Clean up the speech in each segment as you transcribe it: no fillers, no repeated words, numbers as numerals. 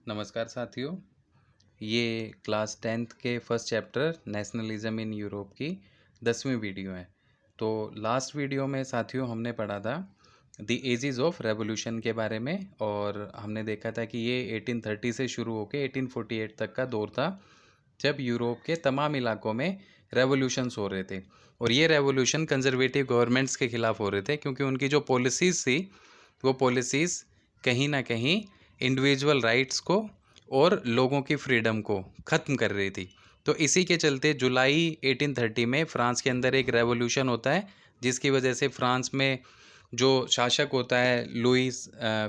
नमस्कार साथियों। ये क्लास 10th के first chapter nationalism in Europe की 10वीं वीडियो है। तो लास्ट वीडियो में साथियों हमने पढ़ा था द एजेस ऑफ रेवोल्यूशन के बारे में, और हमने देखा था कि ये 1830 से शुरू होकर 1848 तक का दौर था जब यूरोप के तमाम इलाकों में रेवोल्यूशंस हो रहे थे। और ये रेवोल्यूशन कंजर्वेटिव गवर्नमेंट्स के खिलाफ हो रहे थे, क्योंकि उनकी जो पॉलिसीज़ थी वो पॉलिसीज़ कहीं ना कहीं इंडिविजुअल राइट्स को और लोगों की फ्रीडम को ख़त्म कर रही थी। तो इसी के चलते जुलाई 1830 में फ्रांस के अंदर एक रेवोल्यूशन होता है, जिसकी वजह से फ्रांस में जो शासक होता है लुईस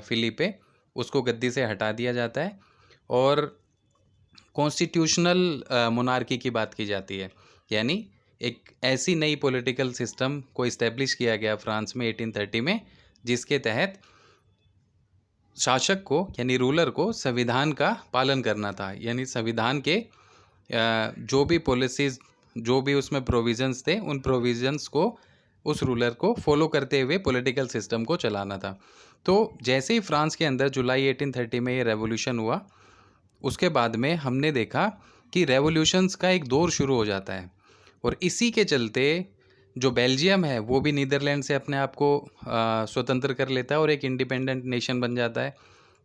फिलिपे, उसको गद्दी से हटा दिया जाता है और कॉन्स्टिट्यूशनल मोनार्की की बात की जाती है। यानी एक ऐसी नई पॉलिटिकल सिस्टम को इस्टेब्लिश किया गया फ्रांस में 1830 में, जिसके तहत शासक को यानी रूलर को संविधान का पालन करना था। यानी संविधान के जो भी पॉलिसीज़, जो भी उसमें प्रोविजंस थे, उन प्रोविजंस को उस रूलर को फॉलो करते हुए पॉलिटिकल सिस्टम को चलाना था। तो जैसे ही फ्रांस के अंदर जुलाई 1830 में ये रेवोल्यूशन हुआ, उसके बाद में हमने देखा कि रेवोल्यूशंस का एक दौर शुरू हो जाता है। और इसी के चलते जो बेल्जियम है वो भी नीदरलैंड से अपने आप को स्वतंत्र कर लेता है और एक इंडिपेंडेंट नेशन बन जाता है।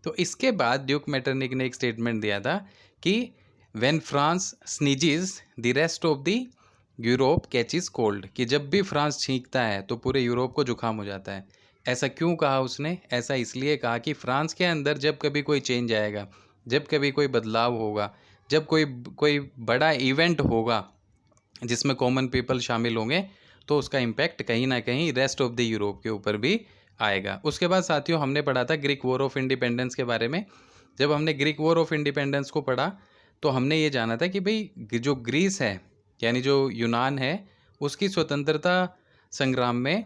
तो इसके बाद ड्यूक मेटरनिक ने एक स्टेटमेंट दिया था कि when France sneezes the rest of the Europe catches cold, कि जब भी फ्रांस छींकता है तो पूरे यूरोप को जुकाम हो जाता है। ऐसा क्यों कहा उसने? ऐसा इसलिए कहा कि फ्रांस के अंदर जब कभी कोई चेंज आएगा, जब कभी कोई बदलाव होगा, जब कोई कोई बड़ा इवेंट होगा जिसमें कॉमन पीपल शामिल होंगे, तो उसका इम्पैक्ट कहीं ना कहीं रेस्ट ऑफ द यूरोप के ऊपर भी आएगा। उसके बाद साथियों हमने पढ़ा था ग्रीक वॉर ऑफ इंडिपेंडेंस के बारे में। जब हमने ग्रीक वॉर ऑफ इंडिपेंडेंस को पढ़ा तो हमने ये जाना था कि भाई जो ग्रीस है यानी जो यूनान है, उसकी स्वतंत्रता संग्राम में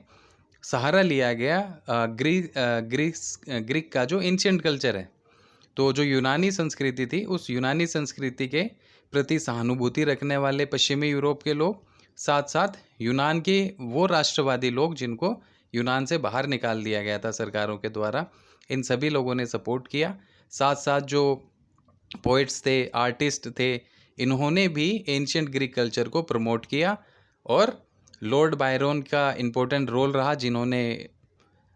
सहारा लिया गया ग्रीक का जो एंशिएंट कल्चर है। तो जो यूनानी संस्कृति थी, उस यूनानी संस्कृति के प्रति सहानुभूति रखने वाले पश्चिमी यूरोप के लोग, साथ साथ यूनान के वो राष्ट्रवादी लोग जिनको यूनान से बाहर निकाल दिया गया था सरकारों के द्वारा, इन सभी लोगों ने सपोर्ट किया। साथ साथ जो पोइट्स थे, आर्टिस्ट थे, इन्होंने भी एंशिएंट ग्रीक कल्चर को प्रमोट किया। और लॉर्ड बायरन का इम्पोर्टेंट रोल रहा, जिन्होंने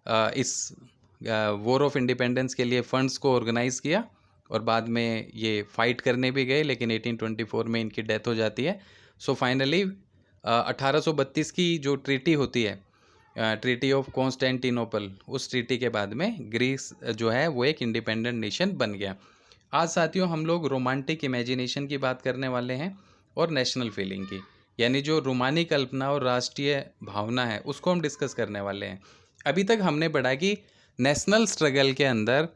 इस वॉर ऑफ इंडिपेंडेंस के लिए फंड्स को ऑर्गेनाइज़ किया और बाद में ये फाइट करने भी गए, लेकिन 1824 में इनकी डेथ हो जाती है। सो फाइनली 1832 की जो ट्रीटी होती है, ट्रीटी ऑफ कॉन्स्टेंटिनोपल, उस ट्रीटी के बाद में ग्रीस जो है वो एक इंडिपेंडेंट नेशन बन गया। आज साथियों हम लोग रोमांटिक इमेजिनेशन की बात करने वाले हैं और नेशनल फीलिंग की, यानी जो रोमानी कल्पना और राष्ट्रीय भावना है उसको हम डिस्कस करने वाले हैं। अभी तक हमने पढ़ा कि नेशनल स्ट्रगल के अंदर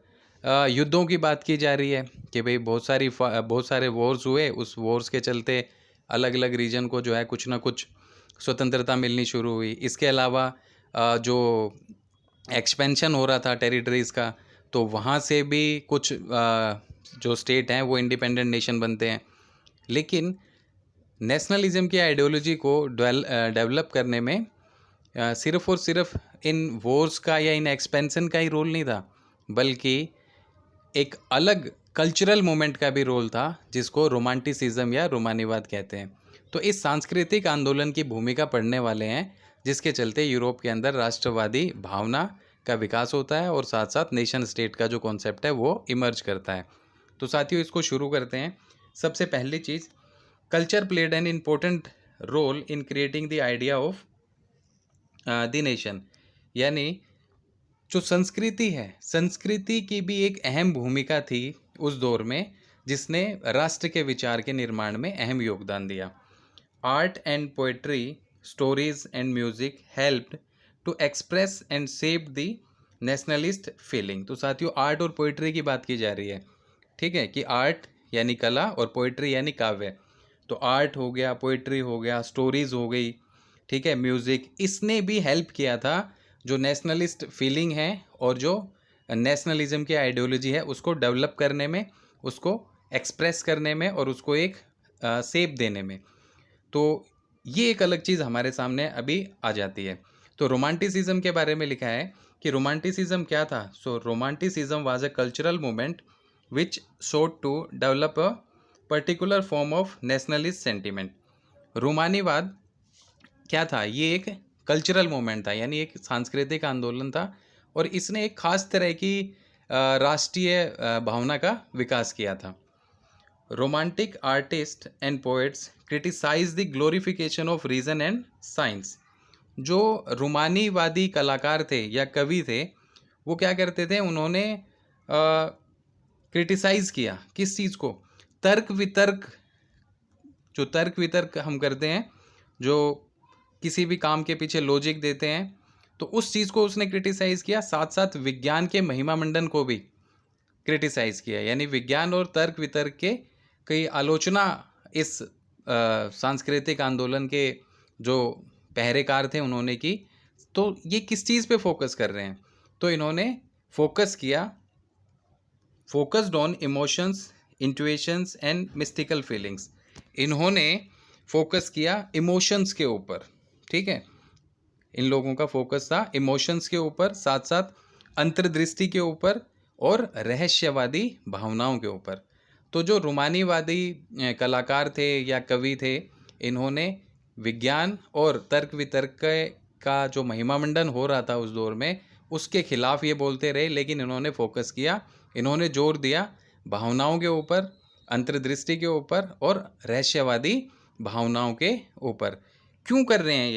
युद्धों की बात की जा रही है कि भाई बहुत सारे वॉर्स हुए, उस वॉर्स के चलते अलग अलग रीजन को जो है कुछ ना कुछ स्वतंत्रता मिलनी शुरू हुई। इसके अलावा जो एक्सपेंशन हो रहा था टेरिटरीज़ का, तो वहाँ से भी कुछ जो स्टेट हैं वो इंडिपेंडेंट नेशन बनते हैं। लेकिन नेशनलिज्म की आइडियोलॉजी को डेवलप करने में सिर्फ और सिर्फ इन वॉर्स का या इन एक्सपेंशन का ही रोल नहीं था, बल्कि एक अलग कल्चरल मूवमेंट का भी रोल था, जिसको रोमांटिसिज्म या रोमानीवाद कहते हैं। तो इस सांस्कृतिक आंदोलन की भूमिका पढ़ने वाले हैं, जिसके चलते यूरोप के अंदर राष्ट्रवादी भावना का विकास होता है और साथ साथ नेशन स्टेट का जो कॉन्सेप्ट है वो इमर्ज करता है। तो साथियों इसको शुरू करते हैं। सबसे पहली चीज़, culture played an important role in creating the idea of the nation. यानी जो संस्कृति है, संस्कृति की भी एक अहम भूमिका थी उस दौर में, जिसने राष्ट्र के विचार के निर्माण में अहम योगदान दिया। Art and poetry, stories and music helped to express and shape the nationalist feeling. तो साथियों आर्ट और पोएट्री की बात की जा रही है, ठीक है, कि आर्ट यानी कला और पोएट्री यानी काव्य। तो आर्ट हो गया, पोएट्री हो गया, स्टोरीज हो गई, ठीक है, म्यूज़िक, इसने भी हेल्प किया था जो नेशनलिस्ट फीलिंग है और जो नेशनलिज्म की आइडियोलॉजी है उसको डेवलप करने में, उसको एक्सप्रेस करने में और उसको एक शेप देने में। तो ये एक अलग चीज़ हमारे सामने अभी आ जाती है। तो रोमांटिसिज्म के बारे में लिखा है कि रोमांटिसिज्म क्या था। So romanticism was a cultural movement which sought to develop a particular form of nationalist sentiment. रोमानीवाद क्या था? ये एक कल्चरल मूवमेंट था, यानी एक सांस्कृतिक आंदोलन था, और इसने एक खास तरह की राष्ट्रीय भावना का विकास किया था. Romantic artist and poets criticise the glorification of reason and science. जो रोमानीवादी कलाकार थे या कवि थे, वो क्या करते थे? उन्होंने क्रिटिसाइज़ किया किस चीज़ को? तर्क वितर्क. जो तर्क वितर्क हम करते हैं, जो किसी भी काम के पीछे लॉजिक देते हैं, तो उस चीज़ को उसने क्रिटिसाइज़ किया. साथ साथ विज्ञान के महिमा मंडन को भी क्रिटिसाइज़ किया, यानी विज्ञान और तर्क वितर्क के कई आलोचना इस सांस्कृतिक आंदोलन के जो पहरेकार थे उन्होंने की. तो ये किस चीज़ पे फोकस कर रहे हैं? तो इन्होंने focused on emotions, intuitions and mystical feelings. इन्होंने फोकस किया इमोशंस के ऊपर. ठीक है, इन लोगों का फोकस था इमोशंस के ऊपर, साथ साथ अंतर्दृष्टि के ऊपर और रहस्यवादी भावनाओं के ऊपर. तो जो रोमानीवादी कलाकार थे या कवि थे, इन्होंने विज्ञान और तर्क वितर्क का जो महिमा मंडन हो रहा था उस दौर में, उसके खिलाफ ये बोलते रहे, लेकिन इन्होंने फोकस किया, इन्होंने जोर दिया भावनाओं के ऊपर, अंतर्दृष्टि के ऊपर और रहस्यवादी भावनाओं के ऊपर. क्यों कर रहे हैं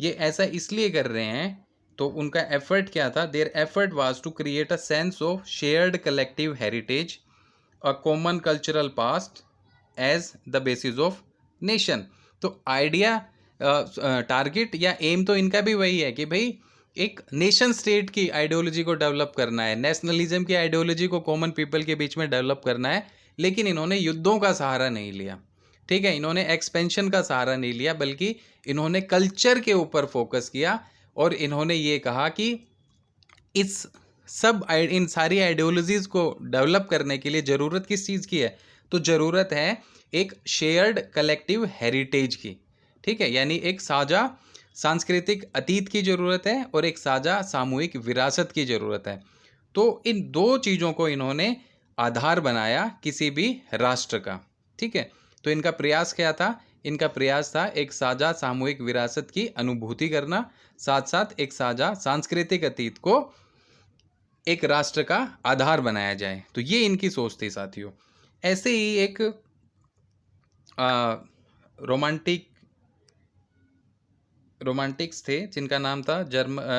ये ऐसा इसलिए कर रहे हैं. तो उनका एफर्ट क्या था? Their effort was to create a sense of shared collective heritage, a common cultural past as the basis of nation. तो आइडिया, टारगेट या एम तो इनका भी वही है कि भाई एक नेशन स्टेट की आइडियोलॉजी को डेवलप करना है, नेशनलिज्म की आइडियोलॉजी को कॉमन पीपल के बीच में डेवलप करना है. लेकिन इन्होंने युद्धों का सहारा नहीं लिया. ठीक है, इन्होंने एक्सपेंशन का सहारा नहीं लिया, बल्कि इन्होंने कल्चर के ऊपर फोकस किया. और इन्होंने ये कहा कि इन सारी आइडियोलॉजीज को डेवलप करने के लिए ज़रूरत किस चीज़ की है? तो ज़रूरत है एक शेयर्ड कलेक्टिव हेरिटेज की. ठीक है, यानी एक साझा सांस्कृतिक अतीत की ज़रूरत है और एक साझा सामूहिक विरासत की ज़रूरत है. तो इन दो चीज़ों को इन्होंने आधार बनाया किसी भी राष्ट्र का. ठीक है, तो इनका प्रयास क्या था? इनका प्रयास था एक साझा सामूहिक विरासत की अनुभूति करना, साथ साथ एक साझा सांस्कृतिक अतीत को एक राष्ट्र का आधार बनाया जाए. तो ये इनकी सोच थी साथियों. ऐसे ही एक रोमांटिक्स थे जिनका नाम था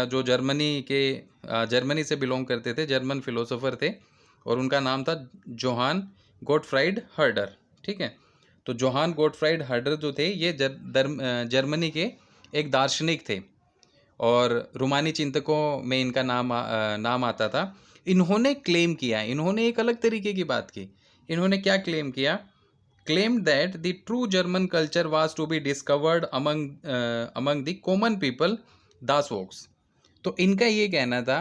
जो जर्मनी से बिलोंग करते थे, जर्मन फिलोसोफर थे, और उनका नाम था जोहान गोटफ्राइड हर्डर. ठीक है, तो जोहान गोटफ्राइड हर्डर जो थे, ये जर्मनी के एक दार्शनिक थे और रोमानी चिंतकों में इनका नाम आता था. इन्होंने क्लेम किया, इन्होंने एक अलग तरीके की बात की. इन्होंने क्या क्लेम किया? claimed that the true German culture was to be discovered among the common people, Das Vox. तो इनका ये कहना था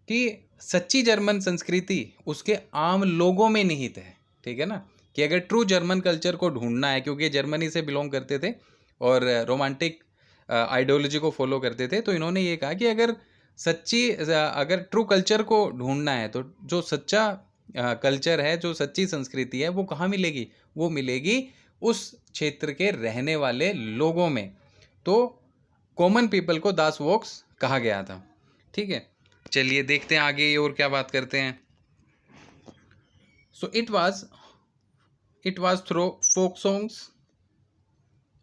कि सच्ची जर्मन संस्कृति उसके आम लोगों में निहित है. ठीक है ना, कि अगर ट्रू जर्मन कल्चर को ढूंढना है, क्योंकि जर्मनी से बिलोंग करते थे और रोमांटिक आइडियोलॉजी को फॉलो करते थे, तो इन्होंने ये कहा कि अगर ट्रू कल्चर को ढूंढना है, तो जो सच्चा कल्चर है, जो सच्ची संस्कृति है, वो कहाँ मिलेगी? वो मिलेगी उस क्षेत्र के रहने वाले लोगों में. तो कॉमन पीपल को दास वोक्स कहा गया था. ठीक है, चलिए देखते हैं आगे और क्या बात करते हैं. So it was through folk songs,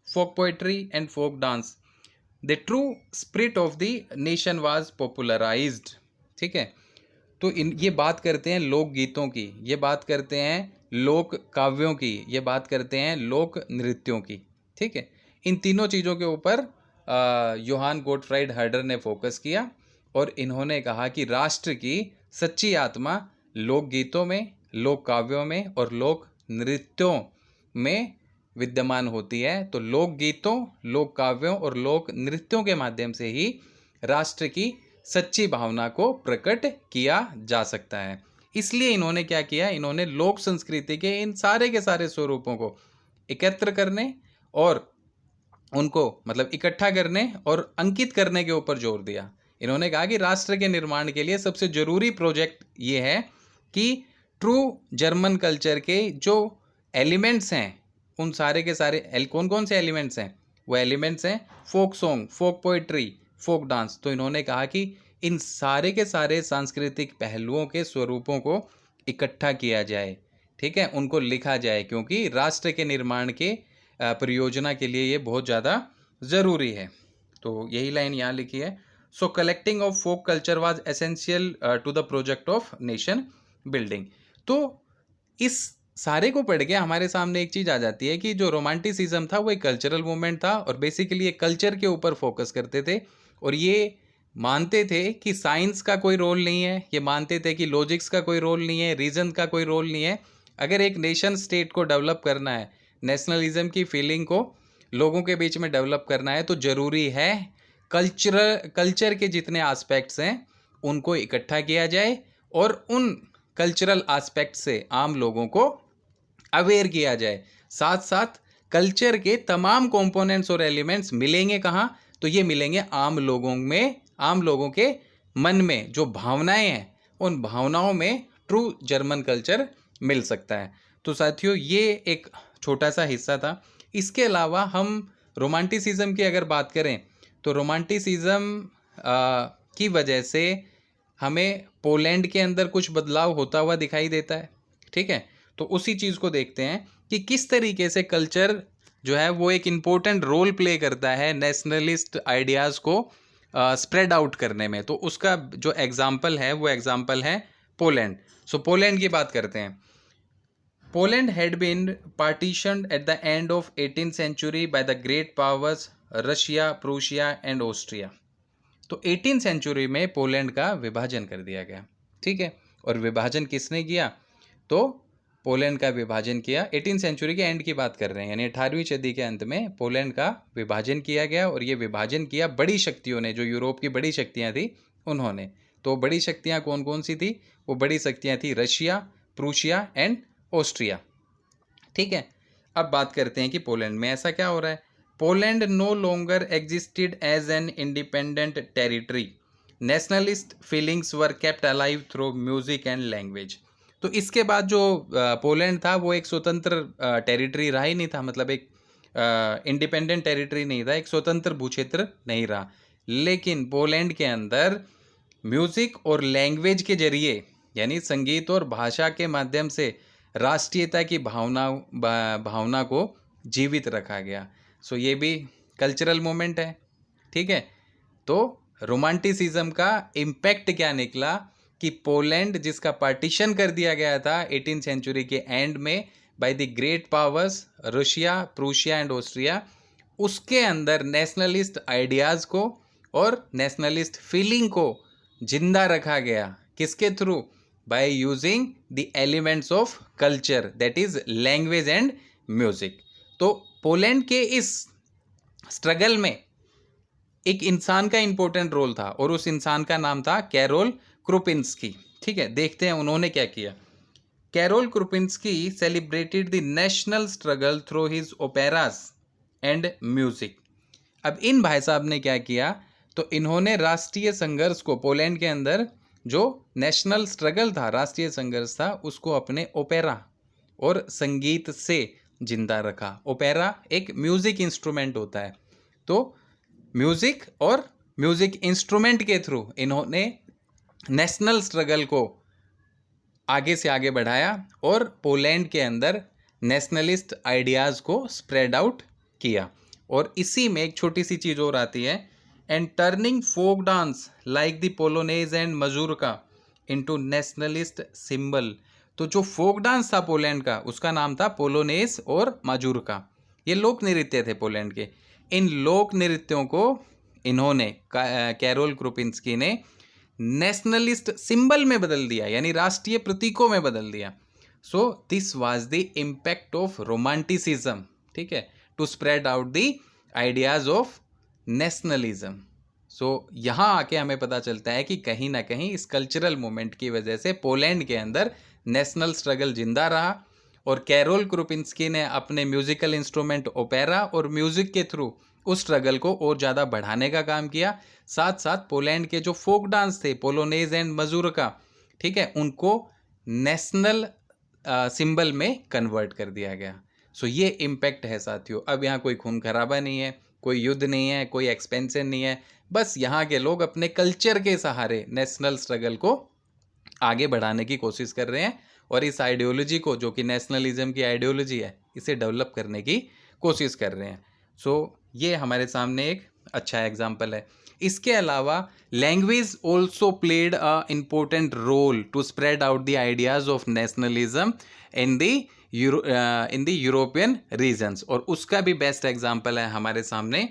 folk poetry and folk dance the true spirit of the nation was popularised. ठीक है, तो ये बात करते हैं लोकगीतों की, ये बात करते हैं लोक काव्यों की, ये बात करते हैं लोक नृत्यों की. ठीक है, इन तीनों चीज़ों के ऊपर योहान गोटफ्राइड हर्डर ने फोकस किया और इन्होंने कहा कि राष्ट्र की सच्ची आत्मा लोकगीतों में, लोक काव्यों में और लोक नृत्यों में विद्यमान होती है. तो लोकगीतों, लोक काव्यों और लोक नृत्यों के माध्यम से ही राष्ट्र की सच्ची भावना को प्रकट किया जा सकता है. इसलिए इन्होंने क्या किया? इन्होंने लोक संस्कृति के इन सारे के सारे स्वरूपों को एकत्र करने और उनको मतलब इकट्ठा करने और अंकित करने के ऊपर जोर दिया. इन्होंने कहा कि राष्ट्र के निर्माण के लिए सबसे जरूरी प्रोजेक्ट ये है कि ट्रू जर्मन कल्चर के जो एलिमेंट्स हैं, उन सारे के सारे कौन कौन से एलिमेंट्स हैं? वो एलिमेंट्स हैं फोक सॉन्ग, फोक पोइट्री, फोक डांस। तो इन्होंने कहा कि इन सारे के सारे सांस्कृतिक पहलुओं के स्वरूपों को इकट्ठा किया जाए, ठीक है, उनको लिखा जाए, क्योंकि राष्ट्र के निर्माण के परियोजना के लिए ये बहुत ज़्यादा ज़रूरी है। तो यही लाइन यहाँ लिखी है। So collecting of folk culture was essential to the project of nation building. तो इस सारे को पढ़ के हमारे सामने एक चीज़ आ जाती है कि जो रोमांटिसिज्म था वो एक कल्चरल मूवमेंट था और बेसिकली एक कल्चर के ऊपर फोकस करते थे और ये मानते थे कि साइंस का कोई रोल नहीं है, ये मानते थे कि लॉजिक्स का कोई रोल नहीं है, रीजन का कोई रोल नहीं है। अगर एक नेशन स्टेट को डेवलप करना है, नेशनलिज्म की फीलिंग को लोगों के बीच में डेवलप करना है, तो ज़रूरी है कल्चर के जितने एस्पेक्ट्स हैं उनको इकट्ठा किया जाए और उन कल्चरल एस्पेक्ट से आम लोगों को अवेयर किया जाए। साथ साथ कल्चर के तमाम कंपोनेंट्स और एलिमेंट्स मिलेंगे कहाँ? तो ये मिलेंगे आम लोगों में, आम लोगों के मन में जो भावनाएं हैं, उन भावनाओं में ट्रू जर्मन कल्चर मिल सकता है। तो साथियों, ये एक छोटा सा हिस्सा था। इसके अलावा हम रोमांटिसिज्म की अगर बात करें तो रोमांटिसिज्म की वजह से हमें पोलैंड के अंदर कुछ बदलाव होता हुआ दिखाई देता है, ठीक है। तो उसी चीज़ को देखते हैं कि किस तरीके से कल्चर जो है वो एक इम्पोर्टेंट रोल प्ले करता है नेशनलिस्ट आइडियाज़ को स्प्रेड आउट करने में। तो उसका जो एग्जाम्पल है वो एग्जाम्पल है पोलैंड। सो पोलैंड की बात करते हैं। Poland had been partitioned at the end of 18th century by the great powers Russia, Prussia and Austria. तो 18th सेंचुरी में पोलैंड का विभाजन कर दिया गया, ठीक है। और विभाजन किसने किया? तो पोलैंड का विभाजन किया। 18th सेंचुरी के एंड की बात कर रहे हैं, यानी 18वीं सदी के अंत में पोलैंड का विभाजन किया गया और ये विभाजन किया बड़ी शक्तियों ने, जो यूरोप की बड़ी शक्तियाँ थी उन्होंने। तो बड़ी शक्तियाँ कौन कौन सी थी? वो बड़ी शक्तियाँ थी रशिया, प्रूशिया एंड ऑस्ट्रिया, ठीक है। अब बात करते हैं कि पोलैंड में ऐसा क्या हो रहा है। Poland no longer existed as an independent territory, nationalist feelings were kept alive through music and language. तो इसके बाद जो पोलैंड था वो एक स्वतंत्र टेरिटरी रहा ही नहीं था, मतलब एक इंडिपेंडेंट टेरिटरी नहीं था, एक स्वतंत्र भूक्षेत्र नहीं रहा। लेकिन पोलैंड के अंदर म्यूजिक और लैंग्वेज के जरिए, यानी संगीत और भाषा के माध्यम से राष्ट्रीयता की भावना को जीवित रखा गया। सो ये भी कल्चरल मोमेंट है, ठीक है। तो रोमांटिसिज्म का इम्पैक्ट क्या निकला कि पोलैंड जिसका पार्टीशन कर दिया गया था 18th सेंचुरी के एंड में bye the great powers Russia, Prussia and Austria, उसके अंदर नेशनलिस्ट आइडियाज़ को और नेशनलिस्ट फीलिंग को जिंदा रखा गया। किसके through? By using the elements of culture, that is language and music. तो पोलैंड के इस स्ट्रगल में एक इंसान का इंपॉर्टेंट रोल था और उस इंसान का नाम था कैरोल क्रुपिंस्की, ठीक है। देखते हैं उन्होंने क्या किया। Karol Kurpinski celebrated the national struggle through his operas and music. अब इन भाई साहब ने क्या किया? तो इन्होंने राष्ट्रीय संघर्ष को, पोलैंड के अंदर जो नेशनल स्ट्रगल था, राष्ट्रीय संघर्ष था, उसको अपने ओपेरा और संगीत से जिंदा रखा। ओपेरा एक म्यूजिक इंस्ट्रूमेंट होता है, तो म्यूजिक और म्यूजिक इंस्ट्रूमेंट के थ्रू इन्होंने नेशनल स्ट्रगल को आगे से आगे बढ़ाया और पोलैंड के अंदर नेशनलिस्ट आइडियाज़ को स्प्रेड आउट किया। और इसी में एक छोटी सी चीज़ और आती है, and turning folk dance like the polonaise and mazurka into nationalist symbol. तो जो फोक डांस था पोलैंड का, उसका नाम था पोलोनेज और माजूरका। ये लोक नृत्य थे पोलैंड के। इन लोक नृत्यों को इन्होंने, कैरोल क्रुपिंस्की ने, नेशनलिस्ट सिंबल में बदल दिया, यानी राष्ट्रीय प्रतीकों में बदल दिया। So this was the impact of romanticism, ठीक है, to spread out the ideas of nationalism. So यहाँ आके हमें पता चलता है कि कहीं ना कहीं इस कल्चरल मूवमेंट की वजह से पोलैंड के अंदर नेशनल स्ट्रगल जिंदा रहा और कैरोल क्रुपिंस्की ने अपने म्यूजिकल इंस्ट्रूमेंट ओपेरा और म्यूजिक के थ्रू उस स्ट्रगल को और ज़्यादा बढ़ाने का काम किया। साथ साथ पोलैंड के जो फोक डांस थे, पोलोनेज एंड मजूरका, ठीक है, उनको नेशनल सिंबल में कन्वर्ट कर दिया गया। सो ये इम्पैक्ट है साथियों। अब यहाँ कोई खून खराबा नहीं है, कोई युद्ध नहीं है, कोई एक्सपेंशन नहीं है, बस यहाँ के लोग अपने कल्चर के सहारे नेशनल स्ट्रगल को आगे बढ़ाने की कोशिश कर रहे हैं और इस आइडियोलॉजी को, जो कि नेशनलिज्म की आइडियोलॉजी है, इसे डेवलप करने की कोशिश कर रहे हैं। सो ये हमारे सामने एक अच्छा एग्जाम्पल है। इसके अलावा language also played a important role to spread out the ideas of nationalism in the European regions, और उसका भी बेस्ट एग्जाम्पल है हमारे सामने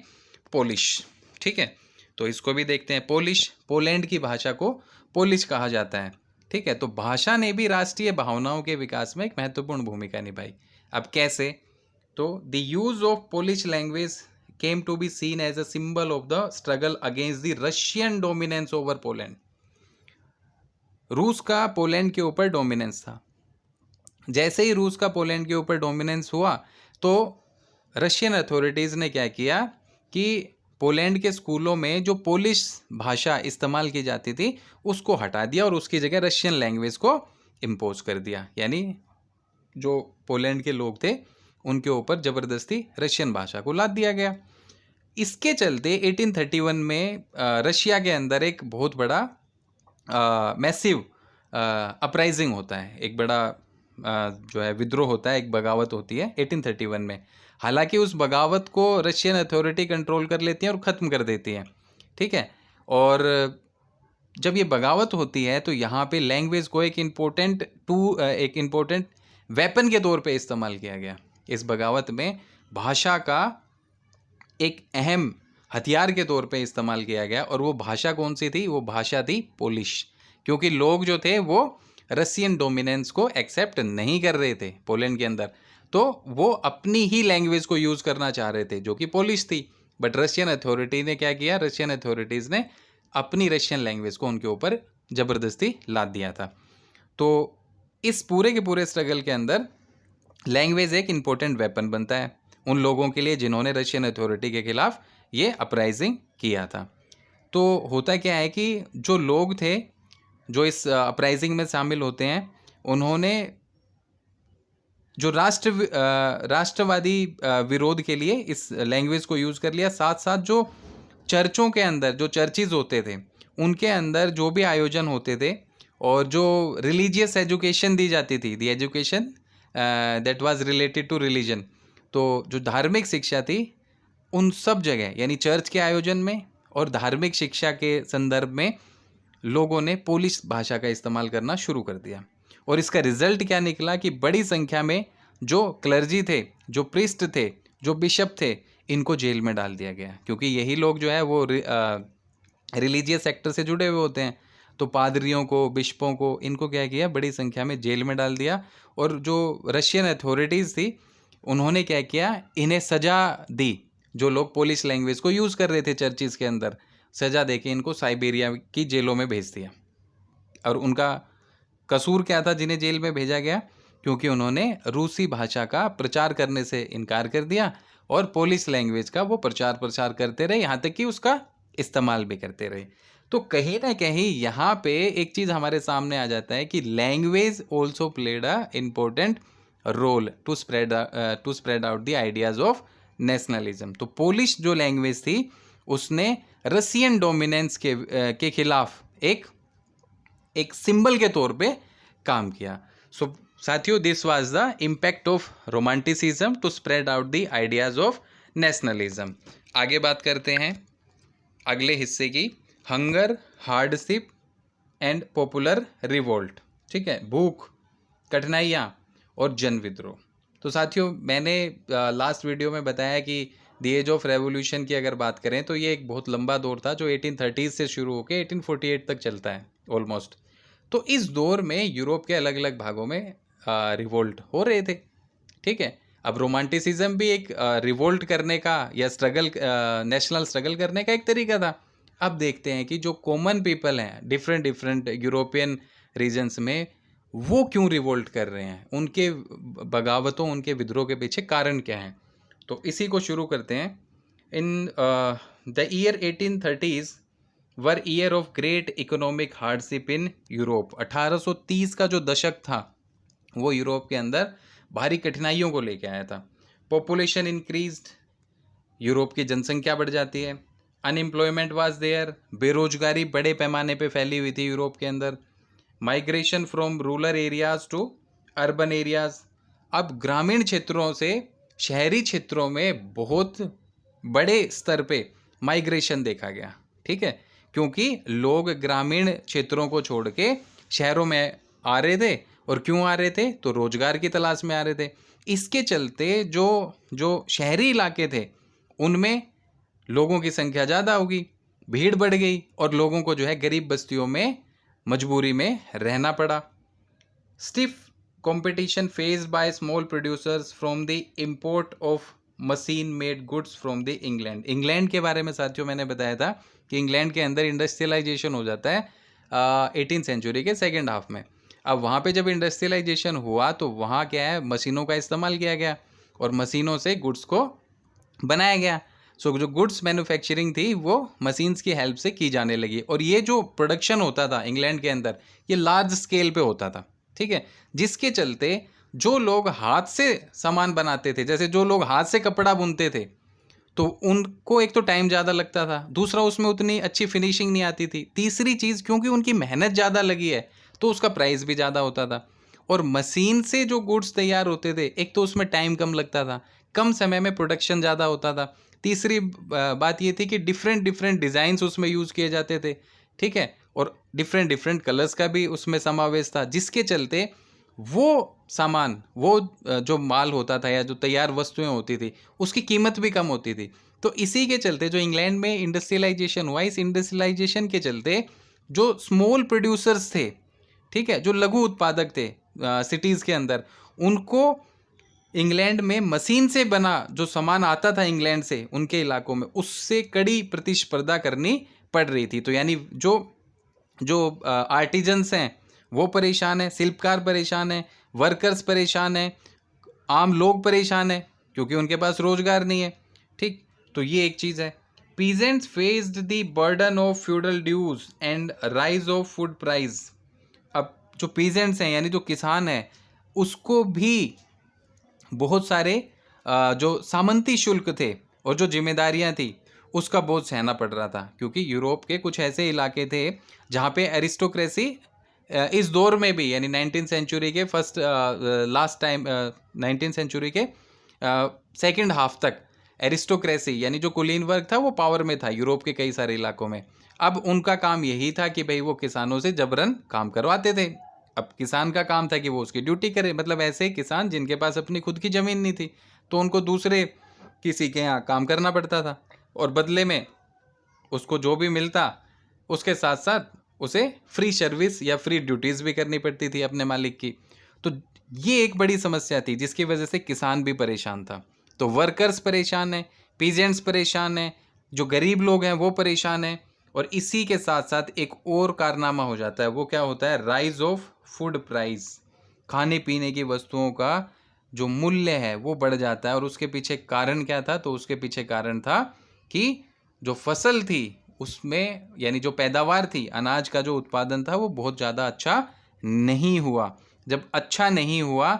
पोलिश। ठीक है, तो इसको भी देखते हैं। पोलिश, पोलैंड की भाषा को पोलिश कहा जाता है। ठीक है, तो भाषा ने भी राष्ट्रीय भावनाओं के विकास में एक महत्वपूर्ण भूमिका निभाई। अब कैसे? तो the use of Polish language came to be seen as a symbol of the struggle against the Russian dominance over Poland. रूस का पोलैंड के ऊपर डोमिनेंस था। जैसे ही रूस का पोलैंड के ऊपर डोमिनेंस हुआ तो रशियन अथॉरिटीज़ ने क्या किया कि पोलैंड के स्कूलों में जो पोलिश भाषा इस्तेमाल की जाती थी उसको हटा दिया और उसकी जगह रशियन लैंग्वेज को इम्पोज कर दिया। यानी जो पोलैंड के लोग थे उनके ऊपर ज़बरदस्ती रशियन भाषा को लाद दिया गया। इसके चलते 1831 में रशिया के अंदर एक बहुत बड़ा मैसिव अपराइजिंग होता है, एक बड़ा जो है विद्रोह होता है, एक बगावत होती है 1831 में। हालांकि उस बगावत को रशियन अथॉरिटी कंट्रोल कर लेती है और ख़त्म कर देती है। ठीक है, और जब ये बगावत होती है तो यहाँ पे लैंग्वेज को एक इम्पोर्टेंट वेपन के तौर पे इस्तेमाल किया गया। इस बगावत में भाषा का एक अहम हथियार के तौर पे इस्तेमाल किया गया, और वो भाषा कौन सी थी? वो भाषा थी पोलिश, क्योंकि लोग जो थे वो रशियन डोमिनेंस को एक्सेप्ट नहीं कर रहे थे पोलैंड के अंदर, तो वो अपनी ही लैंग्वेज को यूज़ करना चाह रहे थे जो कि पोलिश थी। बट रशियन अथॉरिटी ने क्या किया? रशियन अथॉरिटीज़ ने अपनी रशियन लैंग्वेज को उनके ऊपर ज़बरदस्ती लाद दिया था। तो इस पूरे के पूरे स्ट्रगल के अंदर लैंग्वेज एक इम्पोर्टेंट वेपन बनता है उन लोगों के लिए जिन्होंने रशियन अथॉरिटी के खिलाफ ये अपराइजिंग किया था। तो होता क्या है कि जो लोग थे जो इस अपराइजिंग में शामिल होते हैं, उन्होंने जो राष्ट्रवादी विरोध के लिए इस लैंग्वेज को यूज़ कर लिया। साथ साथ जो चर्चों के अंदर जो चर्चेज होते थे उनके अंदर जो भी आयोजन होते थे और जो रिलीजियस एजुकेशन दी जाती थी, the education that was related to religion, तो जो धार्मिक शिक्षा थी उन सब जगह यानी चर्च के आयोजन में और धार्मिक शिक्षा के संदर्भ में लोगों ने पोलिश भाषा का इस्तेमाल करना शुरू कर दिया। और इसका रिजल्ट क्या निकला कि बड़ी संख्या में जो क्लर्जी थे, जो प्रीस्ट थे, जो बिशप थे, इनको जेल में डाल दिया गया, क्योंकि यही लोग जो है वो रिलीजियस सेक्टर से जुड़े हुए होते हैं। तो पादरियों को, बिशपों को, इनको क्या किया? बड़ी संख्या में जेल में डाल दिया। और जो रशियन अथॉरिटीज़ थी उन्होंने क्या किया? इन्हें सज़ा दी। जो लोग पोलिश लैंग्वेज को यूज़ कर रहे थे चर्चिस के अंदर, सज़ा देके इनको साइबेरिया की जेलों में भेज दिया। और उनका कसूर क्या था जिन्हें जेल में भेजा गया? क्योंकि उन्होंने रूसी भाषा का प्रचार करने से इनकार कर दिया और पोलिश लैंग्वेज का वो प्रचार प्रसार करते रहे, यहाँ तक कि उसका इस्तेमाल भी करते रहे। तो कहीं ना कहीं यहाँ पे एक चीज़ हमारे सामने आ जाता है कि language also played a important role to spread out the ideas of nationalism. तो पोलिश जो लैंग्वेज थी उसने रशियन डोमिनेंस के खिलाफ एक सिंबल के तौर पे काम किया। सो साथियों, this was the impact of romanticism to spread out the ideas of nationalism. आगे बात करते हैं अगले हिस्से की, hunger, hardship and popular revolt. ठीक है, भूख, कठिनाइयाँ और जन विद्रोह। तो साथियों, मैंने लास्ट वीडियो में बताया कि द एज ऑफ रेवोल्यूशन की अगर बात करें तो ये एक बहुत लंबा दौर था जो 1830 से शुरू होकर 1848 तक चलता है ऑलमोस्ट। तो इस दौर में यूरोप के अलग अलग भागों में रिवोल्ट हो रहे थे। ठीक है, अब रोमांटिसिज्म भी एक रिवोल्ट करने का या स्ट्रगल, नेशनल स्ट्रगल करने का एक तरीका था। अब देखते हैं कि जो कॉमन पीपल हैं डिफरेंट यूरोपियन रीजन्स में, वो क्यों रिवोल्ट कर रहे हैं, उनके बगावतों, उनके विद्रोह के पीछे कारण क्या हैं। तो इसी को शुरू करते हैं। In the year 1830s were year of great economic hardship in Europe. 1830 का जो दशक था वो यूरोप के अंदर भारी कठिनाइयों को लेके आया था। पॉपुलेशन इंक्रीज्ड, यूरोप की जनसंख्या बढ़ जाती है। अनएम्प्लॉयमेंट वाज देयर, बेरोजगारी बड़े पैमाने पे फैली हुई थी यूरोप के अंदर। Migration from rural areas to urban areas, अब ग्रामीण क्षेत्रों से शहरी क्षेत्रों में बहुत बड़े स्तर पे माइग्रेशन देखा गया। ठीक है, क्योंकि लोग ग्रामीण क्षेत्रों को छोड़ के शहरों में आ रहे थे, और क्यों आ रहे थे, तो रोजगार की तलाश में आ रहे थे। इसके चलते जो जो शहरी इलाके थे उनमें लोगों की संख्या ज़्यादा होगी, भीड़ बढ़ गई, और लोगों को जो है गरीब बस्तियों में मजबूरी में रहना पड़ा। Stiff competition face by small producers from the import of machine made goods from the England. England के बारे में साथियों मैंने बताया था कि इंग्लैंड के अंदर इंडस्ट्रियलाइजेशन हो जाता है 18th सेंचुरी के सेकेंड हाफ में। अब वहाँ पे जब इंडस्ट्रियलाइजेशन हुआ तो वहाँ क्या है, मशीनों का इस्तेमाल किया गया और मशीनों से गुड्स को बनाया गया। सो जो गुड्स मैन्युफैक्चरिंग थी वो मशीन्स की हेल्प से की जाने लगी, और ये जो प्रोडक्शन होता था इंग्लैंड के अंदर ये लार्ज स्केल पे होता था। ठीक है, जिसके चलते जो लोग हाथ से सामान बनाते थे, जैसे जो लोग हाथ से कपड़ा बुनते थे, तो उनको एक तो टाइम ज़्यादा लगता था, दूसरा उसमें उतनी अच्छी फिनिशिंग नहीं आती थी, तीसरी चीज़ क्योंकि उनकी मेहनत ज़्यादा लगी है तो उसका प्राइस भी ज़्यादा होता था। और मशीन से जो गुड्स तैयार होते थे, एक तो उसमें टाइम कम लगता था, कम समय में प्रोडक्शन ज़्यादा होता था। तीसरी बात ये थी कि डिफरेंट डिफरेंट डिज़ाइंस उसमें यूज़ किए जाते थे। ठीक है, और डिफरेंट डिफरेंट कलर्स का भी उसमें समावेश था, जिसके चलते वो सामान, वो जो माल होता था या जो तैयार वस्तुएं होती थी उसकी कीमत भी कम होती थी। तो इसी के चलते जो इंग्लैंड में इंडस्ट्रियलाइजेशन हुआ, इस इंडस्ट्रियलाइजेशन के चलते जो स्मॉल प्रोड्यूसर्स थे, ठीक है, जो लघु उत्पादक थे सिटीज़ के अंदर, उनको इंग्लैंड में मशीन से बना जो सामान आता था इंग्लैंड से उनके इलाकों में, उससे कड़ी प्रतिस्पर्धा करनी पड़ रही थी। तो यानी जो जो आर्टिजन्स हैं वो परेशान है, शिल्पकार परेशान है, वर्कर्स परेशान है, आम लोग परेशान है क्योंकि उनके पास रोजगार नहीं है। ठीक, तो ये एक चीज़ है। Peasants faced the burden of feudal dues and rise of food price. अब जो पीजेंट्स हैं यानी जो किसान हैं उसको भी बहुत सारे जो सामंती शुल्क थे और जो जिम्मेदारियां थी उसका बोझ सहना पड़ रहा था, क्योंकि यूरोप के कुछ ऐसे इलाके थे जहाँ पे एरिस्टोक्रेसी इस दौर में भी, यानी 19th सेंचुरी के first last time 19th century के सेकंड हाफ तक एरिस्टोक्रेसी यानी जो कुलीन वर्ग था वो पावर में था यूरोप के कई सारे इलाकों में। अब उनका काम यही था कि भाई वो किसानों से जबरन काम करवाते थे। अब किसान का काम था कि वो उसकी ड्यूटी करे, मतलब ऐसे किसान जिनके पास अपनी खुद की ज़मीन नहीं थी तो उनको दूसरे किसी के यहाँ काम करना पड़ता था, और बदले में उसको जो भी मिलता उसके साथ साथ उसे फ्री सर्विस या फ्री ड्यूटीज़ भी करनी पड़ती थी अपने मालिक की। तो ये एक बड़ी समस्या थी जिसकी वजह से किसान भी परेशान था। तो वर्कर्स परेशान हैं, पीजेंट्स परेशान हैं, जो गरीब लोग हैं वो परेशान हैं, और इसी के साथ साथ एक और कारनामा हो जाता है। वो क्या होता है, राइज ऑफ फूड प्राइस। खाने पीने की वस्तुओं का जो मूल्य है वो बढ़ जाता है, और उसके पीछे कारण क्या था, तो उसके पीछे कारण था कि जो फसल थी उसमें, यानी जो पैदावार थी, अनाज का जो उत्पादन था वो बहुत ज़्यादा अच्छा नहीं हुआ। जब अच्छा नहीं हुआ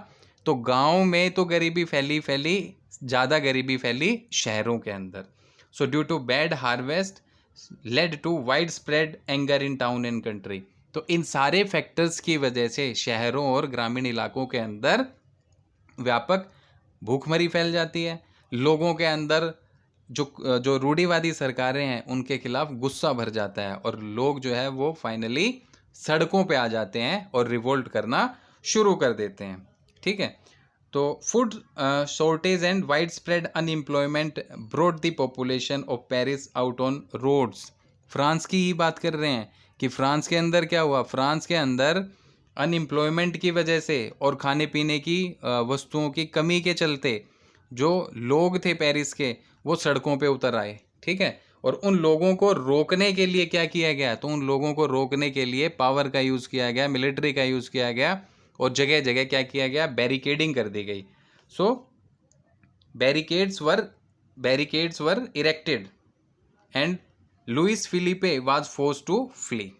तो गांव में तो गरीबी फैली फैली, ज़्यादा गरीबी फैली शहरों के अंदर। So due to bad harvest led to widespread anger in town and country. तो इन सारे फैक्टर्स की वजह से शहरों और ग्रामीण इलाकों के अंदर व्यापक भूखमरी फैल जाती है। लोगों के अंदर जो जो रूढ़िवादी सरकारें हैं उनके खिलाफ गुस्सा भर जाता है, और लोग जो है वो फाइनली सड़कों पे आ जाते हैं और रिवोल्ट करना शुरू कर देते हैं। ठीक है, तो food shortage and widespread unemployment brought the population of Paris out on roads. France की ही बात कर रहे हैं कि फ्रांस के अंदर क्या हुआ, फ्रांस के अंदर अनएम्प्लॉयमेंट की वजह से और खाने पीने की वस्तुओं की कमी के चलते जो लोग थे पेरिस के वो सड़कों पे उतर आए। ठीक है, और उन लोगों को रोकने के लिए क्या किया गया, तो उन लोगों को रोकने के लिए पावर का यूज़ किया गया, मिलिट्री का यूज़ किया गया, और जगह जगह क्या किया गया, बैरिकेडिंग कर दी गई। So barricades were erected and Louis Philippe was force to flee.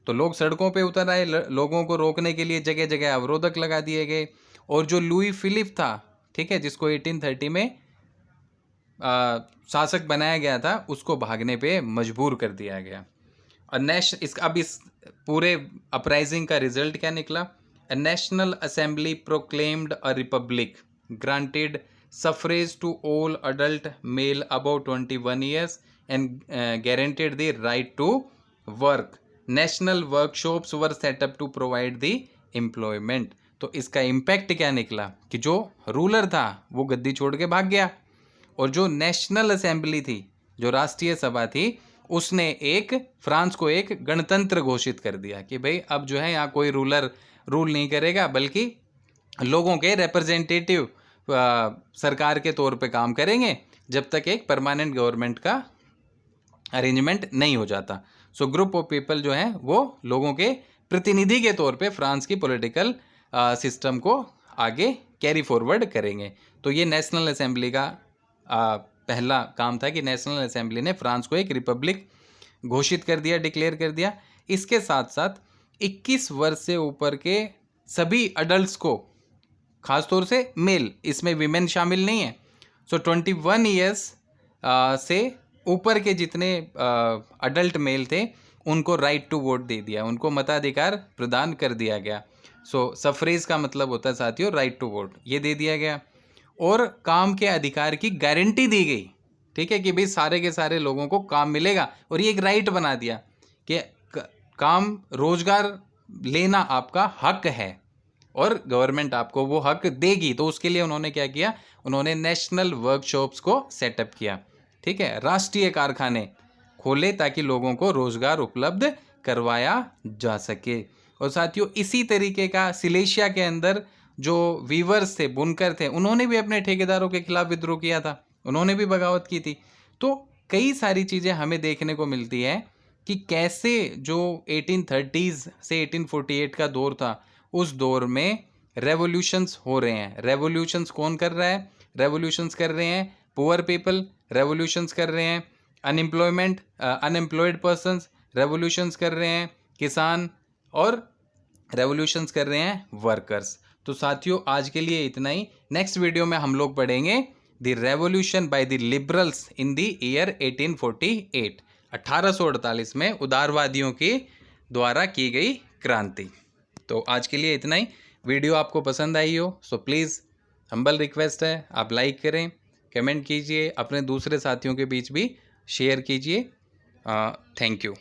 तो लोग सड़कों पे उतर आए, लोगों को रोकने के लिए जगह जगह अवरोधक लगा दिए गए। और जो लुई फिलिप था, ठीक है, जिसको 1830 में शासक बनाया गया था, उसको भागने पे मजबूर कर दिया गया। और अब इस पूरे अपराइजिंग का रिजल्ट क्या निकला? A national assembly proclaimed a republic, granted suffrage to all adult male above 21 years and guaranteed the right to work. National workshops were set up to provide the employment. तो इसका impact क्या निकला कि जो ruler था वो गद्दी छोड़ के भाग गया, और जो नेशनल असेंबली थी, जो राष्ट्रीय सभा थी, उसने फ्रांस को एक गणतंत्र घोषित कर दिया कि भाई अब जो है यहाँ कोई रूलर रूल नहीं करेगा, बल्कि लोगों के रिप्रेजेंटेटिव सरकार के तौर पे काम करेंगे जब तक एक परमानेंट गवर्नमेंट का अरेंजमेंट नहीं हो जाता। सो ग्रुप ऑफ पीपल जो है वो लोगों के प्रतिनिधि के तौर पे फ्रांस की पॉलिटिकल सिस्टम को आगे कैरी फॉरवर्ड करेंगे। तो ये नेशनल असेंबली का पहला काम था कि नेशनल असेंबली ने फ्रांस को एक रिपब्लिक घोषित कर दिया, डिक्लेयर कर दिया। इसके साथ साथ 21 वर्ष से ऊपर के सभी अडल्ट्स को, खासतौर से मेल, इसमें विमेन शामिल नहीं है, सो 21 ईयर्स से ऊपर के जितने अडल्ट मेल थे उनको राइट टू वोट दे दिया, उनको मताधिकार प्रदान कर दिया गया। सो सफरेज का मतलब होता है साथियों राइट टू वोट, ये दे दिया गया। और काम के अधिकार की गारंटी दी गई, ठीक है, कि भाई सारे के सारे लोगों को काम मिलेगा, और ये एक राइट बना दिया कि काम रोजगार लेना आपका हक है और गवर्नमेंट आपको वो हक देगी। तो उसके लिए उन्होंने क्या किया? उन्होंने नेशनल वर्कशॉप्स को सेटअप किया, ठीक है, राष्ट्रीय कारखाने खोले ताकि लोगों को रोजगार उपलब्ध करवाया जा सके। और साथियों इसी तरीके का सिलेशिया के अंदर जो वीवर्स थे, बुनकर थे, उन्होंने भी अपने ठेकेदारों के खिलाफ विद्रोह किया था, उन्होंने भी बगावत की थी। तो कई सारी चीज़ें हमें देखने को मिलती है कि कैसे जो 1830s से 1848 का दौर था, उस दौर में रेवोल्यूशंस हो रहे हैं। रेवोल्यूशंस कौन कर रहा है? रेवोल्यूशंस कर रहे हैं पुअर पीपल, रेवोल्यूशंस कर रहे हैं अनएम्प्लॉयड पर्सन्स, रेवोल्यूशंस कर रहे हैं किसान, और रेवोल्यूशंस कर रहे हैं वर्कर्स। तो साथियों आज के लिए इतना ही। नेक्स्ट वीडियो में हम लोग पढ़ेंगे the revolution by the liberals in the year 1848, 1848 में उदारवादियों के द्वारा की गई क्रांति। तो आज के लिए इतना ही। वीडियो आपको पसंद आई हो सो प्लीज़ हम्बल रिक्वेस्ट है, आप लाइक करें, कमेंट कीजिए, अपने दूसरे साथियों के बीच भी शेयर कीजिए। Thank you.